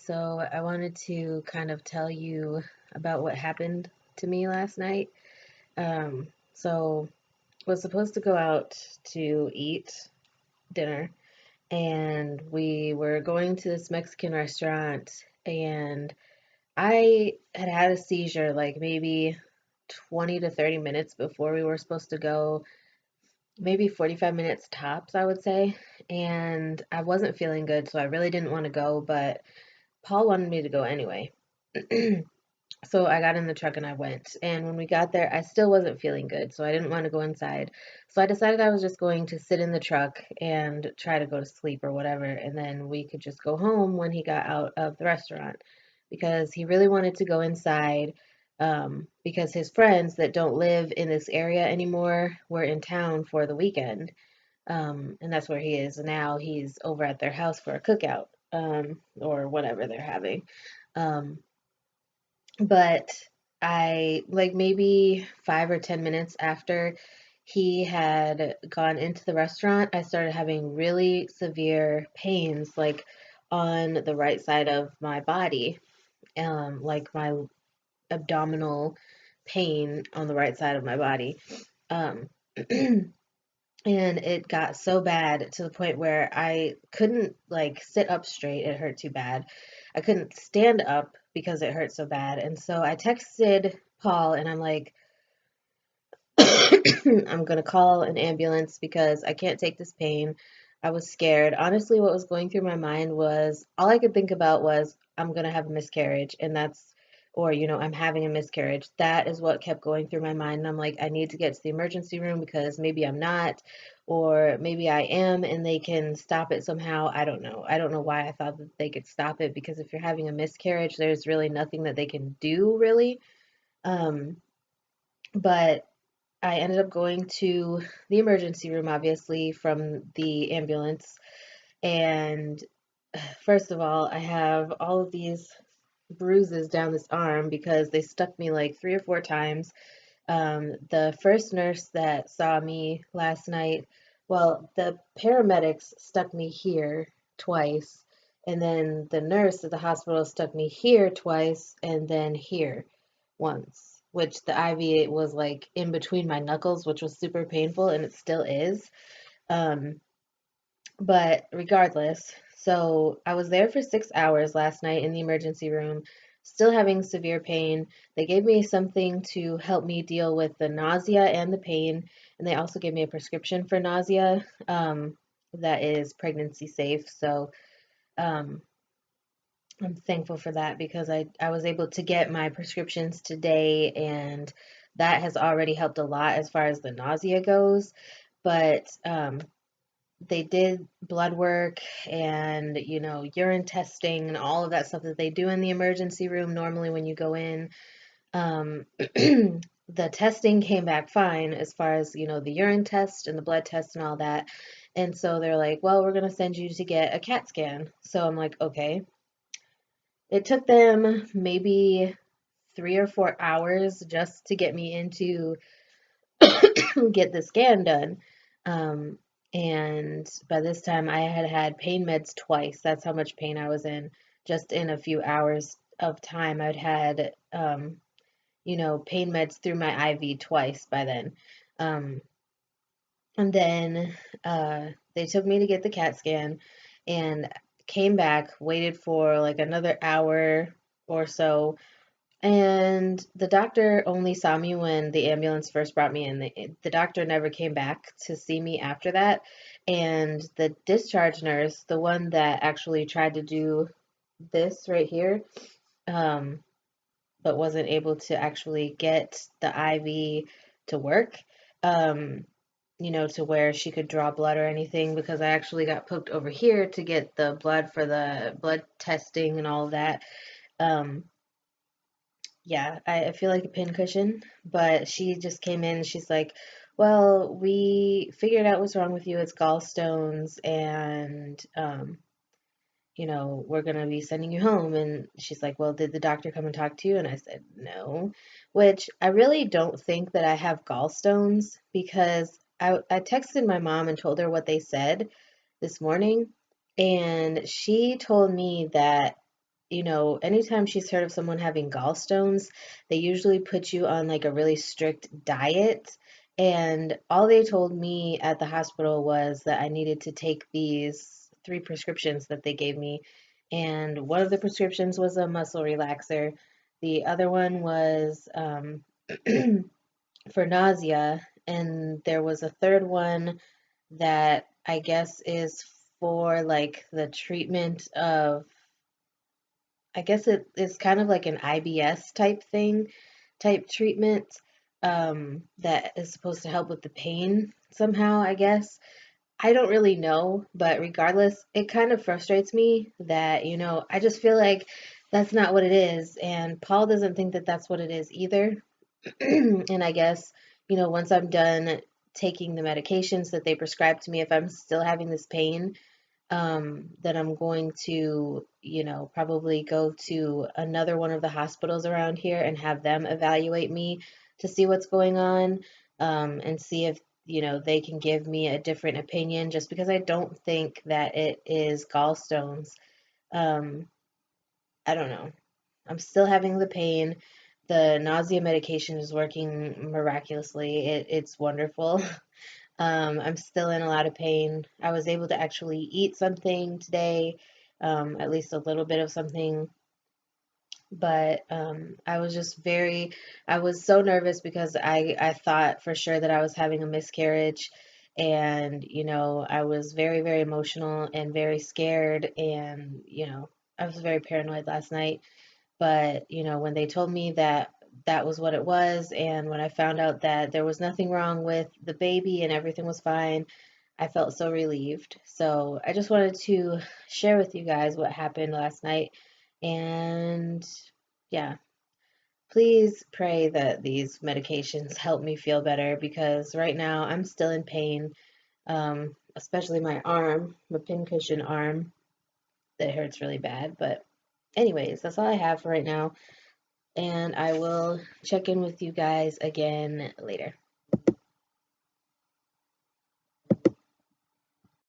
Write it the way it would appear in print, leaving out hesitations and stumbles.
So I wanted to kind of tell you about what happened to me last night. So was supposed to go out to eat dinner, and we were going to this Mexican restaurant, and I had had a seizure like maybe 20 to 30 minutes before we were supposed to go, maybe 45 minutes tops, I would say. And I wasn't feeling good, so I really didn't want to go, but Paul wanted me to go anyway. So I got in the truck and I went. And when we got there, I still wasn't feeling good, so I didn't want to go inside. So I decided I was just going to sit in the truck and try to go to sleep or whatever, and then we could just go home when he got out of the restaurant because he really wanted to go inside. Because his friends that don't live in this area anymore were in town for the weekend. And that's where he is now. He's over at their house for a cookout, or whatever they're having. Um, but I, like, maybe 5 or 10 minutes after he had gone into the restaurant, I started having really severe pains, like on the right side of my body, like my abdominal pain on the right side of my body. Um, and it got so bad to the point where I couldn't like sit up straight. It hurt too bad. I couldn't stand up because it hurt so bad. And so I texted Paul and I'm like, I'm gonna call an ambulance because I can't take this pain. I was scared. Honestly, what was going through my mind was all I could think about was I'm gonna have a miscarriage, and that's, or I'm having a miscarriage. That is what kept going through my mind. And I'm like, I need to get to the emergency room because maybe I'm not, or maybe I am, and they can stop it somehow. I don't know. I don't know why I thought that they could stop it because if you're having a miscarriage, there's really nothing that they can do, really. Um, but I ended up going to the emergency room, obviously, from the ambulance. And first of all, I have all of these bruises down this arm because they stuck me like 3 or 4 times. The first nurse that saw me last night, well, the paramedics stuck me here twice. And then the nurse at the hospital stuck me here twice and then here once, which the IV was like in between my knuckles, which was super painful and it still is. Um, but regardless, so I was there for 6 hours last night in the emergency room, still having severe pain. They gave me something to help me deal with the nausea and the pain, and they also gave me a prescription for nausea, that is pregnancy safe. So um, I'm thankful for that because I was able to get my prescriptions today, and that has already helped a lot as far as the nausea goes. But they did blood work and urine testing and all of that stuff that they do in the emergency room normally when you go in. The testing came back fine as far as the urine test and the blood test and all that. And so they're like, well, we're going to send you to get a CAT scan. So I'm like, okay. It took them maybe 3 or 4 hours just to get me into get the scan done. Um, and by this time, I had had pain meds twice. That's how much pain I was in. Just in a few hours of time, I'd had, pain meds through my IV twice by then. Um, and then they took me to get the CAT scan and came back, waited for like another hour or so, and the doctor only saw me when the ambulance first brought me in. The doctor never came back to see me after that. And the discharge nurse, the one that actually tried to do this right here, um, but wasn't able to actually get the IV to work, um, to where she could draw blood or anything, because I actually got poked over here to get the blood for the blood testing and all of that. Um, yeah, I feel like a pincushion, but she just came in and she's like, well, we figured out what's wrong with you. It's gallstones, and, we're going to be sending you home. And she's like, well, did the doctor come and talk to you? And I said, no, which I really don't think that I have gallstones because I texted my mom and told her what they said this morning. And she told me that anytime she's heard of someone having gallstones, they usually put you on like a really strict diet. And all they told me at the hospital was that I needed to take these three prescriptions that they gave me. And one of the prescriptions was a muscle relaxer. The other one was for nausea. And there was a third one that I guess is for like the treatment of, I guess it is kind of like an IBS type thing, type treatment, that is supposed to help with the pain somehow, I guess. I don't really know, but regardless, it kind of frustrates me that, I just feel like that's not what it is. And Paul doesn't think that that's what it is either. And I guess, once I'm done taking the medications that they prescribed to me, if I'm still having this pain, that I'm going to, probably go to another one of the hospitals around here and have them evaluate me to see what's going on, and see if, they can give me a different opinion just because I don't think that it is gallstones. Um, I don't know. I'm still having the pain. The nausea medication is working miraculously. It's wonderful. I'm still in a lot of pain. I was able to actually eat something today, at least a little bit of something, but I was so nervous because I thought for sure that I was having a miscarriage. And, I was very, very emotional and very scared. And, I was very paranoid last night. But, when they told me that that was what it was, and when I found out that there was nothing wrong with the baby and everything was fine, I felt so relieved. So I just wanted to share with you guys what happened last night. And yeah, please pray that these medications help me feel better because right now I'm still in pain, especially my arm, my pincushion arm that hurts really bad. But, anyways, that's all I have for right now, and I will check in with you guys again later.